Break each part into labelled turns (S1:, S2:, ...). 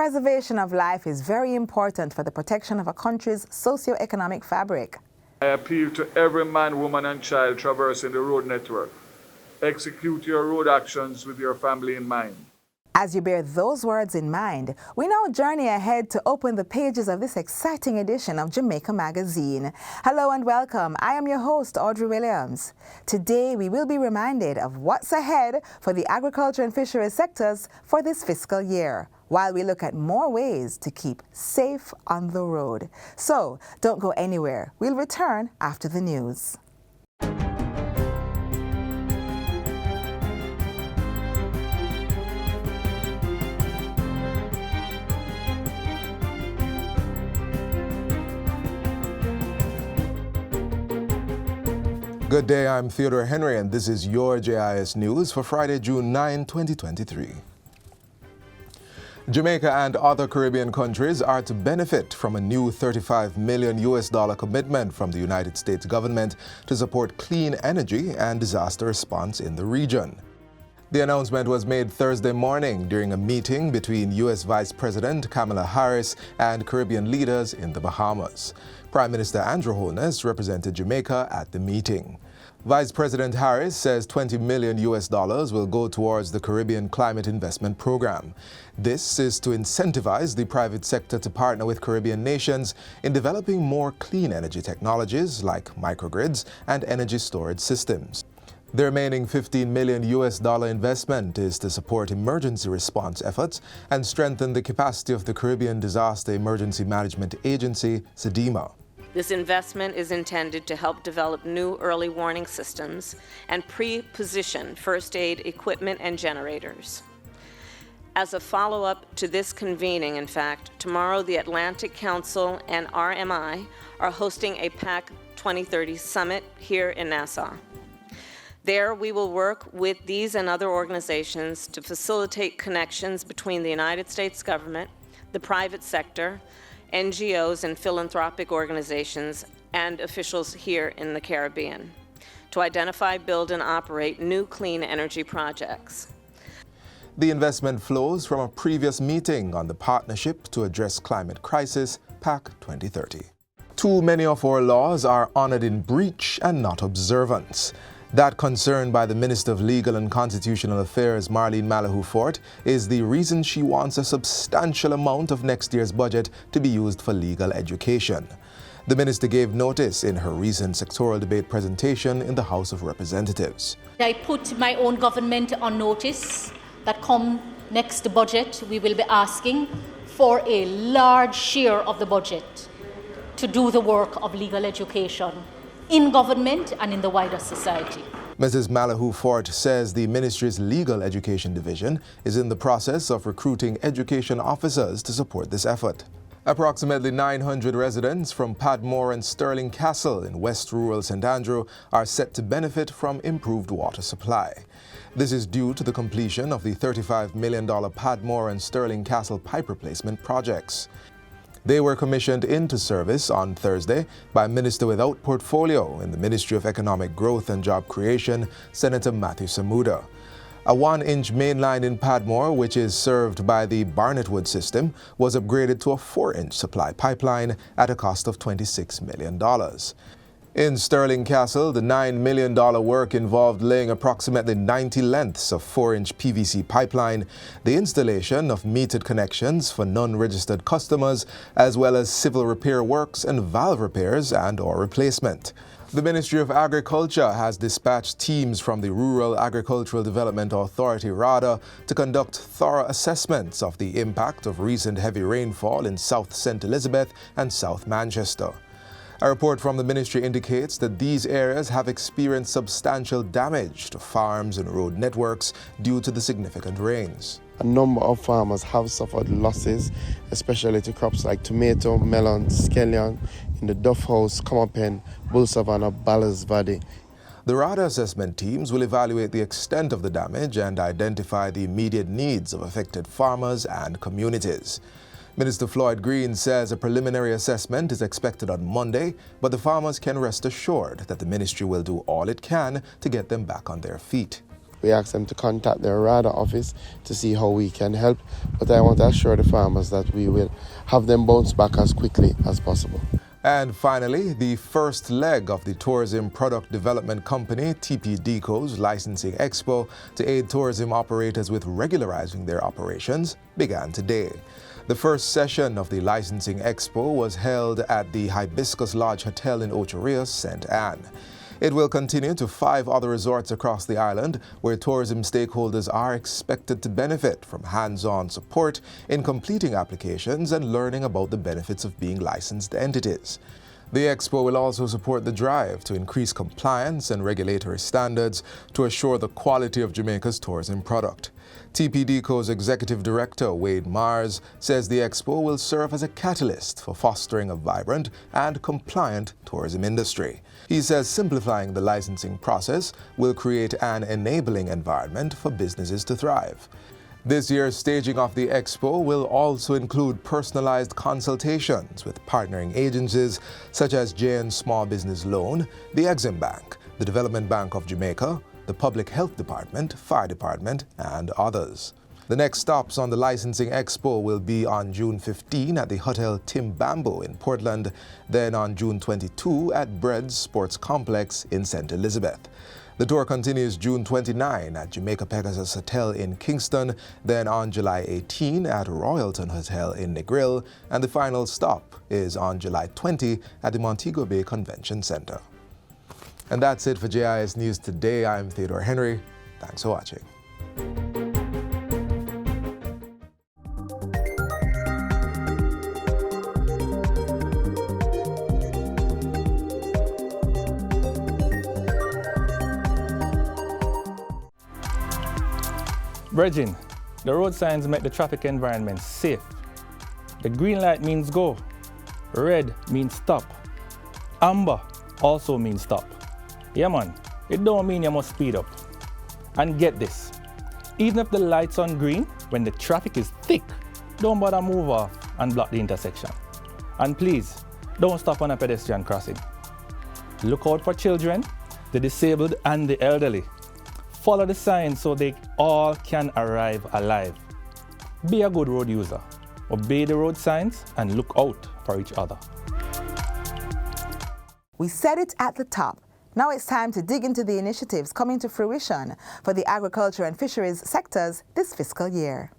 S1: preservation of life is very important for the protection of a country's socio-economic fabric.
S2: I appeal to every man, woman, and child traversing the road network. Execute your road actions with your family in mind.
S1: As you bear those words in mind, we now journey ahead to open the pages of this exciting edition of Jamaica Magazine. Hello and welcome. I am your host, Audrey Williams. Today, we will be reminded of what's ahead for the agriculture and fisheries sectors for this fiscal year, while we look at more ways to keep safe on the road. So, don't go anywhere. We'll return after the news.
S3: Good day, I'm Theodore Henry, and this is your JIS News for Friday, June 9, 2023. Jamaica and other Caribbean countries are to benefit from a new $35 million commitment from the United States government to support clean energy and disaster response in the region. The announcement was made Thursday morning during a meeting between U.S. Vice President Kamala Harris and Caribbean leaders in the Bahamas. Prime Minister Andrew Holness represented Jamaica at the meeting. Vice President Harris says $20 million will go towards the Caribbean Climate Investment Program. This is to incentivize the private sector to partner with Caribbean nations in developing more clean energy technologies like microgrids and energy storage systems. The remaining $15 million investment is to support emergency response efforts and strengthen the capacity of the Caribbean Disaster Emergency Management Agency, SEDEMA.
S4: This investment is intended to help develop new early warning systems and pre-position first aid equipment and generators. As a follow-up to this convening, in fact, tomorrow the Atlantic Council and RMI are hosting a PAC 2030 summit here in Nassau. There, we will work with these and other organizations to facilitate connections between the United States government, the private sector, NGOs and philanthropic organizations, and officials here in the Caribbean to identify, build, and operate new clean energy projects.
S3: The investment flows from a previous meeting on the Partnership to Address Climate Crisis, PAC 2030. Too many of our laws are honored in breach and not observance. That concern by the Minister of Legal and Constitutional Affairs, Marlene Malahou-Fort, is the reason she wants a substantial amount of next year's budget to be used for legal education. The minister gave notice in her recent sectoral debate presentation in the House of Representatives.
S5: I put my own government on notice that come next budget, we will be asking for a large share of the budget to do the work of legal education in government and in the wider society.
S3: Mrs. Malahou-Fort says the ministry's Legal Education Division is in the process of recruiting education officers to support this effort. Approximately 900 residents from Padmore and Stirling Castle in West Rural St. Andrew are set to benefit from improved water supply. This is due to the completion of the $35 million Padmore and Stirling Castle pipe replacement projects. They were commissioned into service on Thursday by Minister without portfolio in the Ministry of Economic Growth and Job Creation, Senator Matthew Samuda. A 1-inch main line in Padmore, which is served by the Barnettwood system, was upgraded to a 4-inch supply pipeline at a cost of $26 million. In Stirling Castle, the $9 million work involved laying approximately 90 lengths of 4-inch PVC pipeline, the installation of metered connections for non-registered customers, as well as civil repair works and valve repairs and/or replacement. The Ministry of Agriculture has dispatched teams from the Rural Agricultural Development Authority, RADA, to conduct thorough assessments of the impact of recent heavy rainfall in South St. Elizabeth and South Manchester. A report from the ministry indicates that these areas have experienced substantial damage to farms and road networks due to the significant rains.
S6: A number of farmers have suffered losses, especially to crops like tomato, melon, scallion in the Duff House, Comapen, Bull Savannah, Ballas Valley.
S3: The RADA assessment teams will evaluate the extent of the damage and identify the immediate needs of affected farmers and communities. Minister Floyd Green says a preliminary assessment is expected on Monday, but the farmers can rest assured that the ministry will do all it can to get them back on their feet.
S6: we ask them to contact their RADA office to see how we can help. But I want to assure the farmers that we will have them bounce back as quickly as possible.
S3: And finally, the first leg of the Tourism Product Development Company, TPDCO's Licensing Expo to aid tourism operators with regularizing their operations began today. The first session of the Licensing Expo was held at the Hibiscus Lodge Hotel in Ocho Rios, St. Anne. It will continue to 5 other resorts across the island where tourism stakeholders are expected to benefit from hands-on support in completing applications and learning about the benefits of being licensed entities. The expo will also support the drive to increase compliance and regulatory standards to assure the quality of Jamaica's tourism product. TPDCO's Executive Director, Wade Mars, says the expo will serve as a catalyst for fostering a vibrant and compliant tourism industry. He says simplifying the licensing process will create an enabling environment for businesses to thrive. This year's staging of the expo will also include personalized consultations with partnering agencies such as JN Small Business Loan, the Exim Bank, the Development Bank of Jamaica, the Public Health Department, Fire Department, and others. The next stops on the Licensing Expo will be on June 15 at the Hotel Tim Bamboo in Portland, then on June 22 at Bread's Sports Complex in St. Elizabeth. The tour continues June 29 at Jamaica Pegasus Hotel in Kingston, then on July 18 at Royalton Hotel in Negril, and the final stop is on July 20 at the Montego Bay Convention Center. And that's it for JIS News Today. I'm Theodore Henry. Thanks for watching.
S7: Brethren, the road signs make the traffic environment safe. The green light means go. Red means stop. Amber also means stop. Yeah man, it don't mean you must speed up. And get this, even if the light's on green, when the traffic is thick, don't bother move off and block the intersection. And please, don't stop on a pedestrian crossing. Look out for children, the disabled and the elderly. Follow the signs so they all can arrive alive. Be a good road user. Obey the road signs and look out for each other.
S1: We said it at the top. Now it's time to dig into the initiatives coming to fruition for the agriculture and fisheries sectors this fiscal year.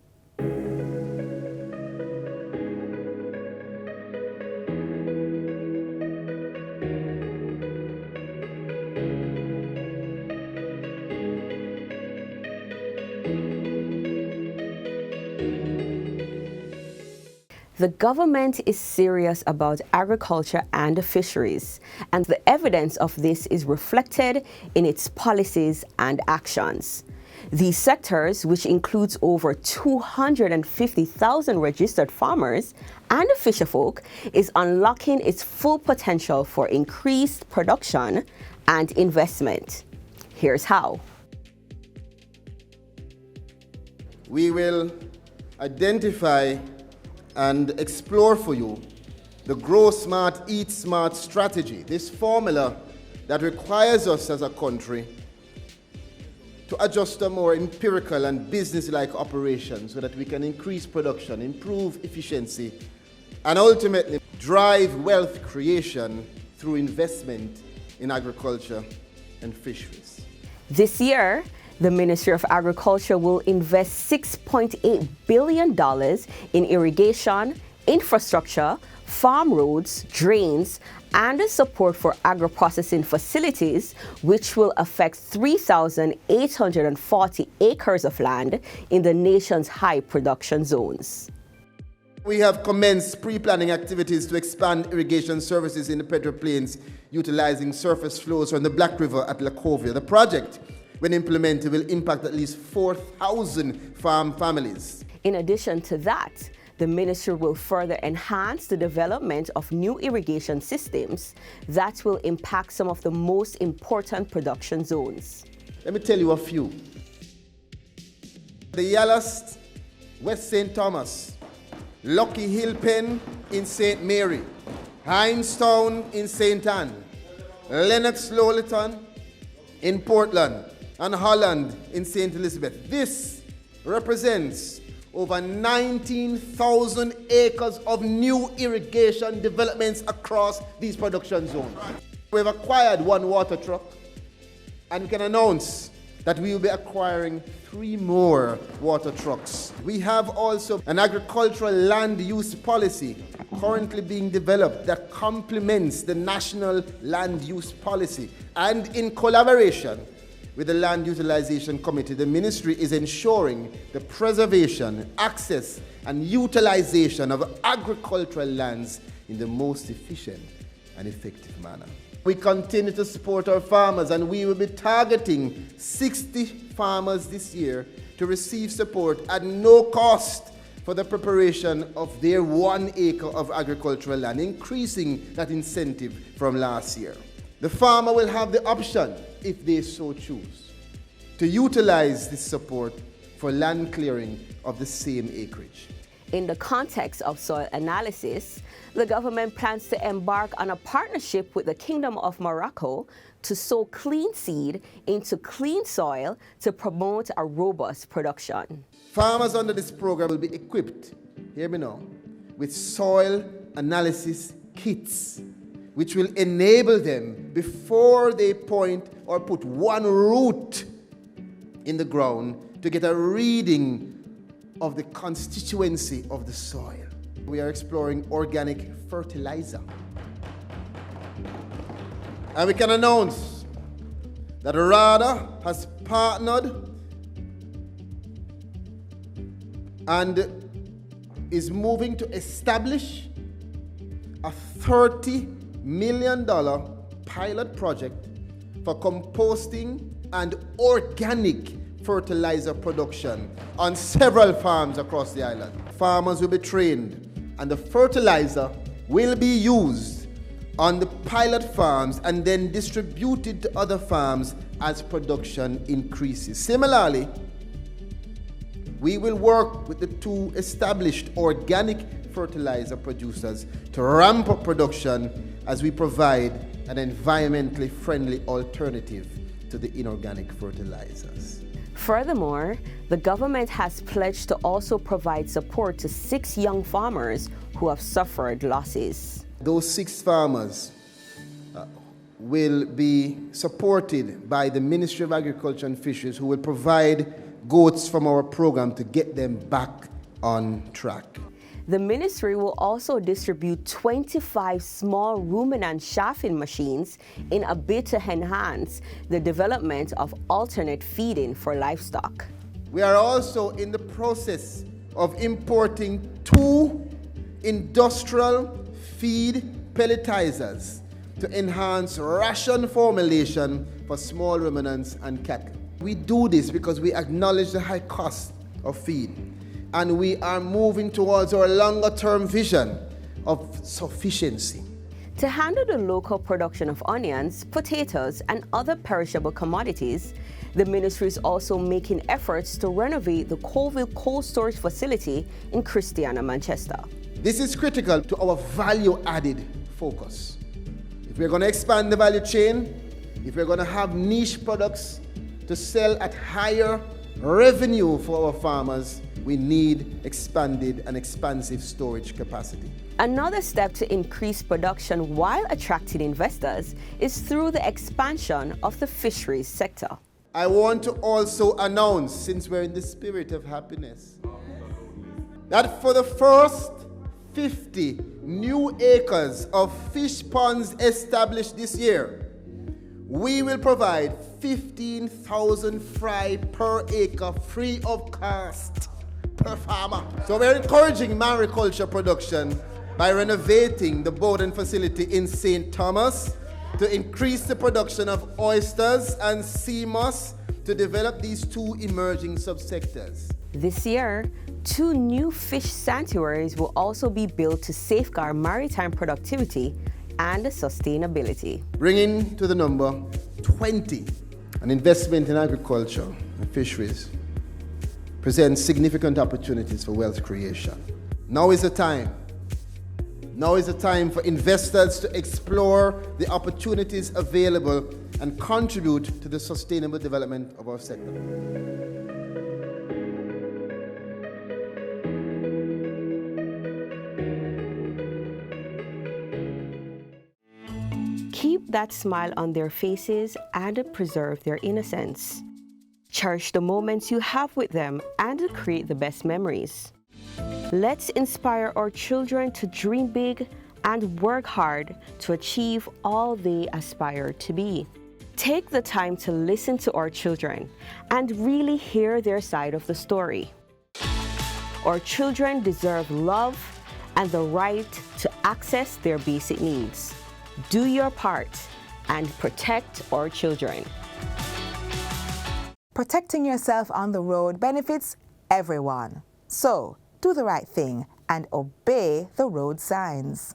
S8: The government is serious about agriculture and fisheries, and the evidence of this is reflected in its policies and actions. These sectors, which includes over 250,000 registered farmers and fisherfolk, is unlocking its full potential for increased production and investment. Here's how.
S9: We will identify and explore for you the Grow Smart, Eat Smart strategy, this formula that requires us as a country to adjust to more empirical and business-like operations so that we can increase production, improve efficiency, and ultimately drive wealth creation through investment in agriculture and fisheries.
S8: This year, the Ministry of Agriculture will invest $6.8 billion in irrigation, infrastructure, farm roads, drains, and support for agro-processing facilities, which will affect 3,840 acres of land in the nation's high production zones.
S9: We have commenced pre-planning activities to expand irrigation services in the Pedro Plains, utilizing surface flows from the Black River at Lacovia. The project, when implemented, will impact at least 4,000 farm families.
S8: In addition to that, the ministry will further enhance the development of new irrigation systems that will impact some of the most important production zones.
S9: Let me tell you a few. The Yallast, West St. Thomas, Lucky Hill Pen in St. Mary, Hinestown in St. Anne, Lennox Lowleton in Portland, and Holland in St. Elizabeth. This represents over 19,000 acres of new irrigation developments across these production zones. We've acquired one water truck, and we can announce that we will be acquiring 3 more water trucks. We have also an agricultural land use policy currently being developed that complements the National Land Use Policy. And in collaboration with the Land Utilization Committee, the Ministry is ensuring the preservation, access, and utilization of agricultural lands in the most efficient and effective manner. We continue to support our farmers, and we will be targeting 60 farmers this year to receive support at no cost for the preparation of their 1 acre of agricultural land, increasing that incentive from last year. The farmer will have the option, if they so choose, to utilize this support for land clearing of the same acreage.
S8: In the context of soil analysis, the government plans to embark on a partnership with the Kingdom of Morocco to sow clean seed into clean soil to promote a robust production.
S9: Farmers under this program will be equipped, hear me now, with soil analysis kits, which will enable them, before they point or put one root in the ground, to get a reading of the constituency of the soil. We are exploring organic fertilizer. And we can announce that RADA has partnered and is moving to establish a $30 million pilot project for composting and organic fertilizer production on several farms across the island. Farmers will be trained, and the fertilizer will be used on the pilot farms and then distributed to other farms as production increases. Similarly, we will work with the 2 established organic fertilizer producers to ramp up production as we provide an environmentally friendly alternative to the inorganic fertilizers.
S8: Furthermore, the government has pledged to also provide support to 6 young farmers who have suffered losses.
S9: Those 6 farmers will be supported by the Ministry of Agriculture and Fisheries, who will provide goats from our program to get them back on track.
S8: The ministry will also distribute 25 small ruminant shafting machines in a bid to enhance the development of alternate feeding for livestock.
S9: We are also in the process of importing 2 industrial feed pelletizers to enhance ration formulation for small ruminants and cattle. We do this because we acknowledge the high cost of feed, and we are moving towards our longer-term vision of sufficiency.
S8: To handle the local production of onions, potatoes, and other perishable commodities, the ministry is also making efforts to renovate the Colville cold storage facility in Christiana, Manchester.
S9: This is critical to our value-added focus. If we're going to expand the value chain, if we're going to have niche products to sell at higher revenue for our farmers, we need expanded and expansive storage capacity.
S8: Another step to increase production while attracting investors is through the expansion of the fisheries sector.
S9: I want to also announce, since we're in the spirit of happiness, that for the first 50 new acres of fish ponds established this year, we will provide 15,000 fry per acre free of cost per farmer. So we're encouraging mariculture production by renovating the Bowden facility in St. Thomas to increase the production of oysters and sea moss to develop these 2 emerging subsectors.
S8: This year, 2 new fish sanctuaries will also be built to safeguard maritime productivity and sustainability.
S9: Bringing to the number 20, an investment in agriculture and fisheries presents significant opportunities for wealth creation. Now is the time. Now is the time for investors to explore the opportunities available and contribute to the sustainable development of our sector.
S8: Keep that smile on their faces and preserve their innocence. Cherish the moments you have with them and create the best memories. Let's inspire our children to dream big and work hard to achieve all they aspire to be. Take the time to listen to our children and really hear their side of the story. Our children deserve love and the right to access their basic needs. Do your part and protect our children.
S1: Protecting yourself on the road benefits everyone. So, do the right thing and obey the road signs.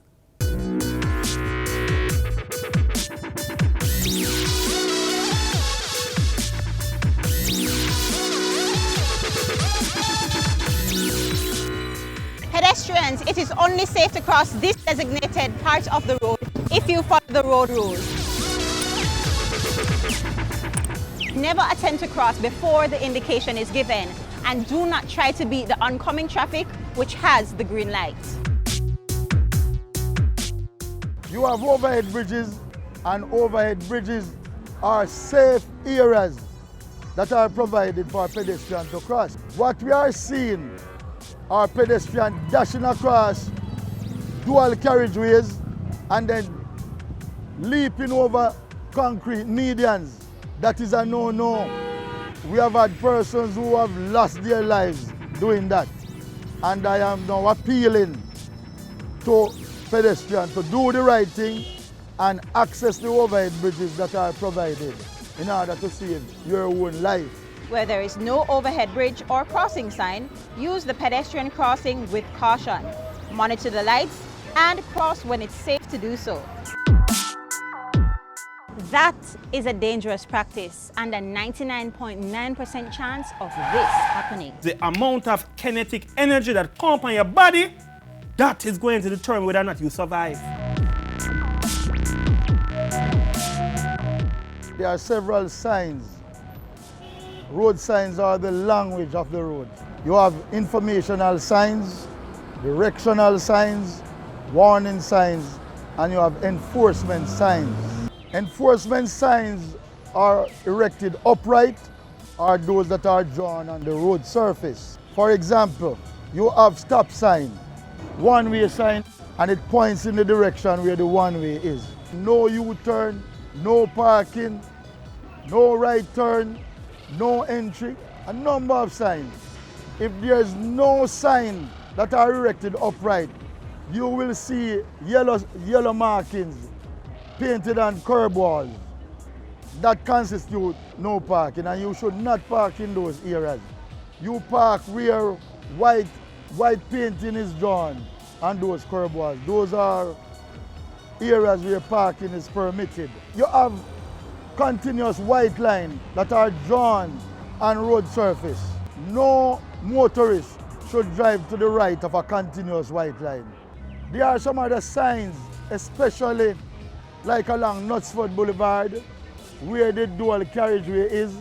S10: Pedestrians, it is only safe to cross this designated part of the road if you follow the road rules. Never attempt to cross before the indication is given, and do not try to beat the oncoming traffic which has the green light.
S11: You have overhead bridges, and overhead bridges are safe areas that are provided for pedestrians to cross. What we are seeing are pedestrians dashing across dual carriageways and then leaping over concrete medians. That is a no-no. We have had persons who have lost their lives doing that. And I am now appealing to pedestrians to do the right thing and access the overhead bridges that are provided in order to save your own life.
S10: Where there is no overhead bridge or crossing sign, use the pedestrian crossing with caution. Monitor the lights and cross when it's safe to do so. That is a dangerous practice and a 99.9% chance of this happening.
S12: The amount of kinetic energy that comes upon your body, that is going to determine whether or not you survive.
S11: There are several signs. Road signs are the language of the road. You have informational signs, directional signs, warning signs, and you have enforcement signs. Enforcement signs are erected upright or those that are drawn on the road surface. For example, you have stop sign, one-way sign, and it points in the direction where the one-way is. No U-turn, no parking, no right turn, no entry, a number of signs. If there's no sign that are erected upright, you will see yellow markings painted on curb walls. That constitute no parking, and you should not park in those areas. You park where white painting is drawn on those curb walls. Those are areas where parking is permitted. You have continuous white lines that are drawn on road surface. No motorist should drive to the right of a continuous white line. There are some other signs, especially like along Knutsford Boulevard, where the dual carriageway is,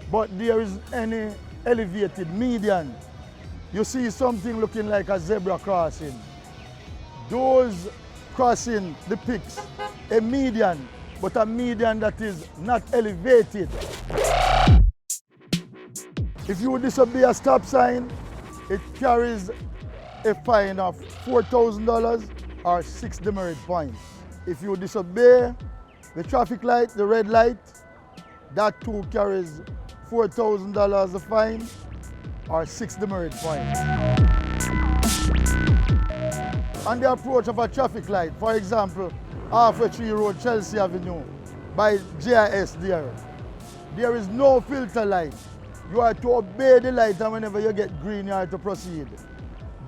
S11: but there is any elevated median. You see something looking like a zebra crossing. Those crossing depicts a median, but a median that is not elevated. If you disobey a stop sign, it carries a fine of $4,000 or 6 demerit points. If you disobey the traffic light, the red light, that too carries $4,000 a fine or 6 demerit points. On the approach of a traffic light, for example, Halfway Tree Road, Chelsea Avenue, by GIS there is no filter light. You are to obey the light, and whenever you get green, you are to proceed.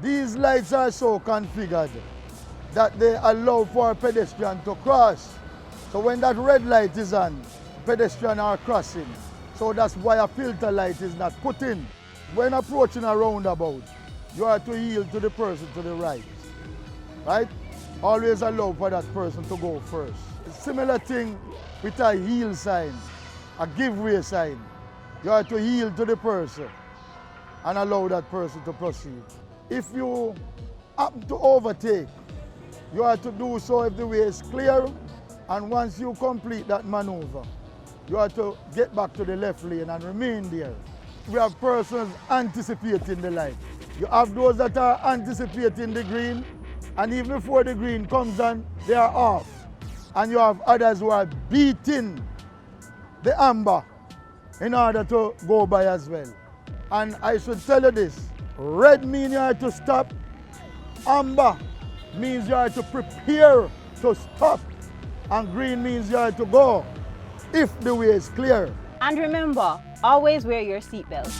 S11: These lights are so configured that they allow for a pedestrian to cross. So when that red light is on, pedestrians are crossing. So that's why a filter light is not put in. When approaching a roundabout, you are to yield to the person to the right. Right? always allow for that person to go first. Similar thing with a yield sign, a giveaway sign. You have to yield to the person and allow that person to proceed. If you happen to overtake, you have to do so if the way is clear, and once you complete that maneuver, you have to get back to the left lane and remain there. We have persons anticipating the light. You have those that are anticipating the green, and even before the green comes on, they are off. And you have others who are beating the amber in order to go by as well. And I should tell you this, red means you have to stop, amber means you have to prepare to stop, and green means you have to go if the way is clear.
S10: And remember, always wear your seatbelt.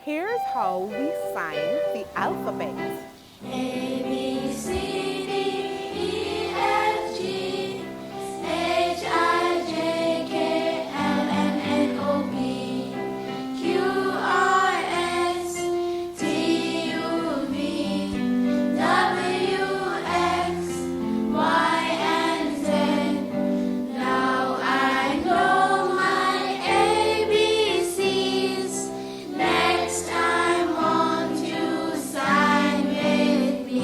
S13: Here's how we sign the alphabet.
S14: A, B, C, D, E, F, G, H, I, J, K, L, M, N, O, P, Q, R, S, T, U, V, W, X, Y, and Z. Now I know my ABCs. Next time, won't you sign with me?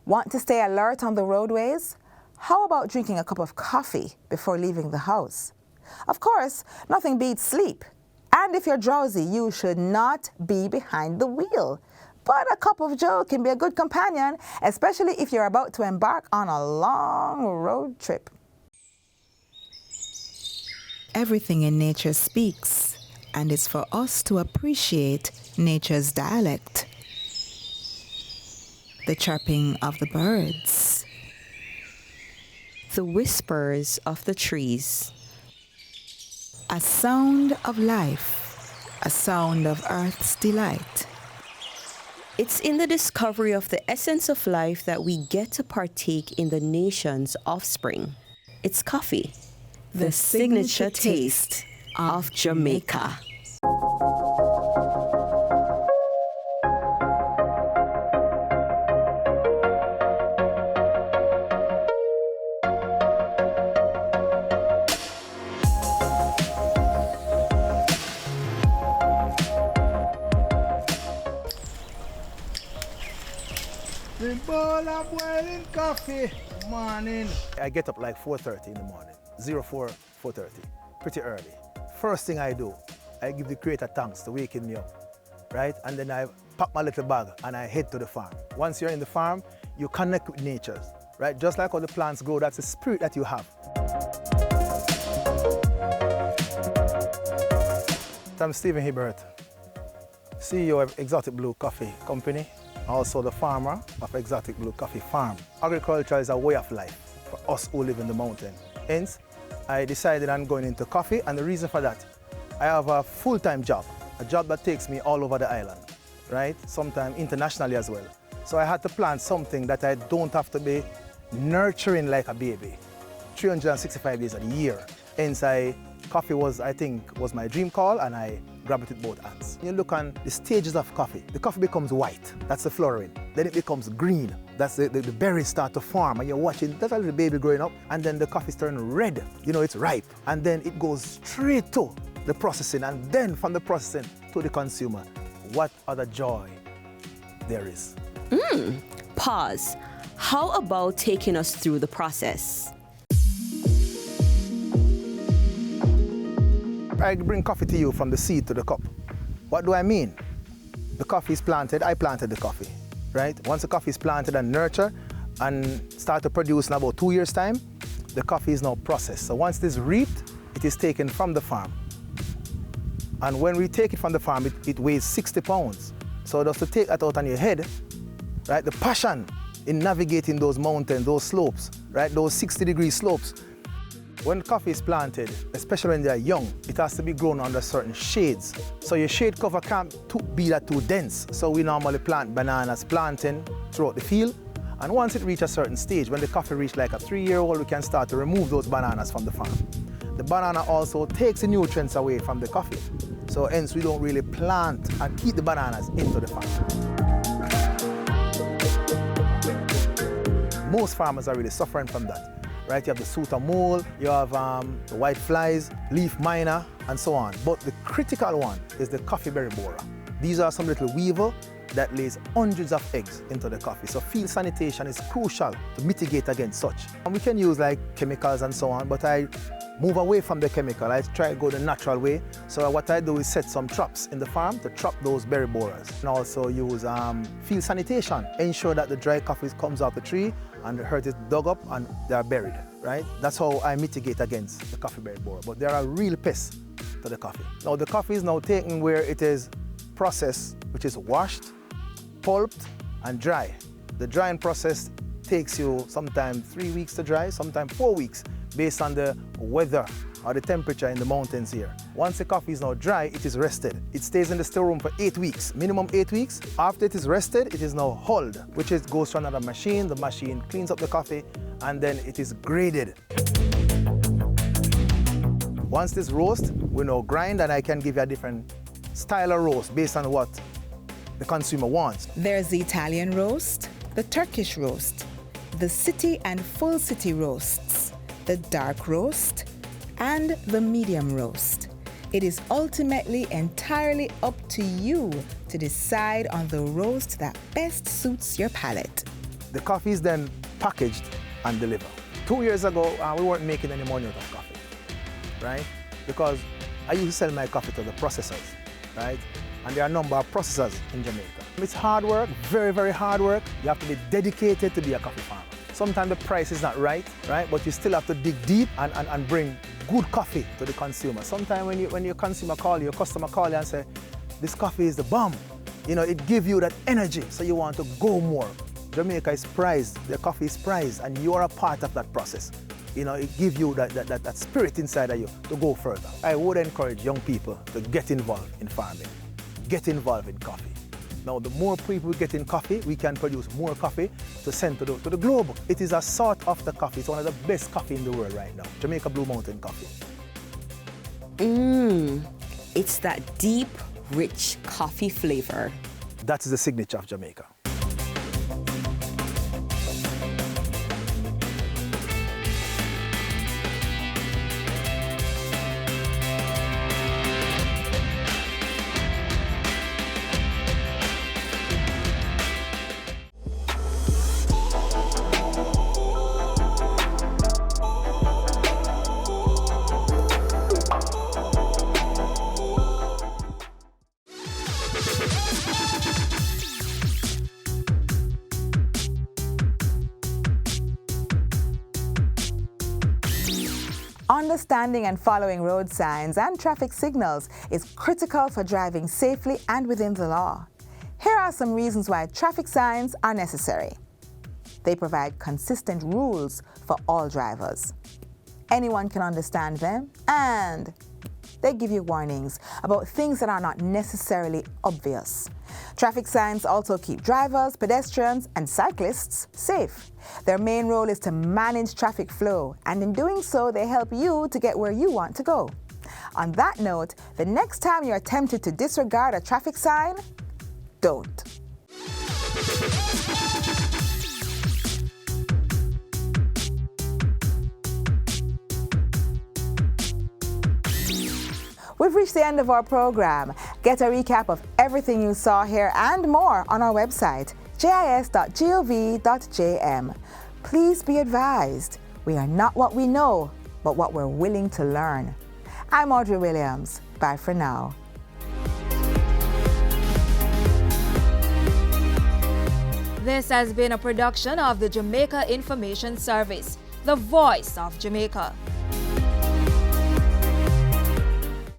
S1: Want to stay alert on the roadways? How about drinking a cup of coffee before leaving the house? Of course, nothing beats sleep. And if you're drowsy, you should not be behind the wheel. But a cup of joe can be a good companion, especially if you're about to embark on a long road trip. Everything in nature speaks, and it's for us to appreciate nature's dialect. The chirping of the birds,
S8: The whispers of the trees,
S1: a sound of life, a sound of earth's delight.
S8: It's in the discovery of the essence of life that we get to partake in the nation's offspring. It's coffee, the signature taste of Jamaica.
S11: The bowl of boiling coffee, morning.
S15: I get up like 4:30 in the morning, 4:30, pretty early. First thing I do, I give the Creator thanks for waking me up, right? And then I pack my little bag and I head to the farm. Once you're in the farm, you connect with nature, right? Just like how the plants grow, that's the spirit that you have. I'm Stephen Hibbert, CEO of Exotic Blue Coffee Company, also the farmer of Exotic Blue Coffee Farm. Agriculture is a way of life for us who live in the mountain. Hence, I decided on going into coffee, and the reason for that, I have a full-time job, a job that takes me all over the island, right? Sometimes internationally as well. So I had to plant something that I don't have to be nurturing like a baby, 365 days a year. Hence, coffee was my dream call, and I grabbed it with both hands. You look on the stages of coffee. The coffee becomes white, that's the flowering. Then it becomes green, that's the berries start to form, and you're watching, that's a little baby growing up, and then the coffee's turning red, you know it's ripe. And then it goes straight to the processing, and then from the processing to the consumer. What other joy there is.
S8: Pause. How about taking us through the process?
S15: I bring coffee to you from the seed to the cup. What do I mean? The coffee is planted, I planted the coffee, right? Once the coffee is planted and nurtured and start to produce in about 2 years' time, the coffee is now processed. So once it is reaped, it is taken from the farm. And when we take it from the farm, it weighs 60 pounds. So just to take that out on your head, right? The passion in navigating those mountains, those slopes, right? Those 60-degree slopes. When coffee is planted, especially when they are young, it has to be grown under certain shades. So your shade cover can't be that too dense. So we normally plant bananas planting throughout the field. And once it reaches a certain stage, when the coffee reaches like a 3-year-old, we can start to remove those bananas from the farm. The banana also takes the nutrients away from the coffee. So hence we don't really plant and keep the bananas into the farm. Most farmers are really suffering from that, right? You have the sooty mole, you have the white flies, leaf miner, and so on. But the critical one is the coffee berry borer. These are some little weevil that lays hundreds of eggs into the coffee. So field sanitation is crucial to mitigate against such. And we can use like chemicals and so on, but I move away from the chemical. I try to go the natural way. So what I do is set some traps in the farm to trap those berry borers. And also use field sanitation, ensure that the dry coffee comes off the tree and the earth is dug up and they are buried, right? That's how I mitigate against the coffee berry borer. But there are real pests to the coffee. Now the coffee is now taken where it is processed, which is washed, pulped and dry. The drying process takes you sometimes 3 weeks to dry, sometimes 4 weeks, based on the weather or the temperature in the mountains here. Once the coffee is now dry, it is rested. It stays in the still room for 8 weeks, minimum 8 weeks. After it is rested, it is now hulled, which goes to another machine. The machine cleans up the coffee and then it is graded. Once this roast, we now grind and I can give you a different style of roast based on what the consumer wants.
S1: There's the Italian roast, the Turkish roast, the city and full city roasts, the dark roast, and the medium roast. It is ultimately entirely up to you to decide on the roast that best suits your palate.
S15: The coffee is then packaged and delivered. 2 years ago, we weren't making any money out of coffee, right? Because I used to sell my coffee to the processors, right? And there are a number of processors in Jamaica. It's hard work, very, very hard work. You have to be dedicated to be a coffee farmer. Sometimes the price is not right? But you still have to dig deep and bring good coffee to the consumer. Sometimes when your consumer call you, your customer call you and say, this coffee is the bomb, it gives you that energy, so you want to go more. Jamaica is prized, the coffee is prized, and you are a part of that process. It gives you that spirit inside of you to go further. I would encourage young people to get involved in farming, get involved in coffee. Now, the more people get in coffee, we can produce more coffee to send to the globe. It is a sought after coffee. It's one of the best coffee in the world right now, Jamaica Blue Mountain coffee.
S8: It's that deep, rich coffee flavor.
S15: That is the signature of Jamaica.
S1: Understanding and following road signs and traffic signals is critical for driving safely and within the law. Here are some reasons why traffic signs are necessary. They provide consistent rules for all drivers. Anyone can understand them, and they give you warnings about things that are not necessarily obvious. Traffic signs also keep drivers, pedestrians, and cyclists safe. Their main role is to manage traffic flow, and in doing so, they help you to get where you want to go. On that note, the next time you're tempted to disregard a traffic sign, don't. We've reached the end of our program. Get a recap of everything you saw here and more on our website, jis.gov.jm. Please be advised, we are not what we know, but what we're willing to learn. I'm Audrey Williams. Bye for now.
S10: This has been a production of the Jamaica Information Service, the voice of Jamaica.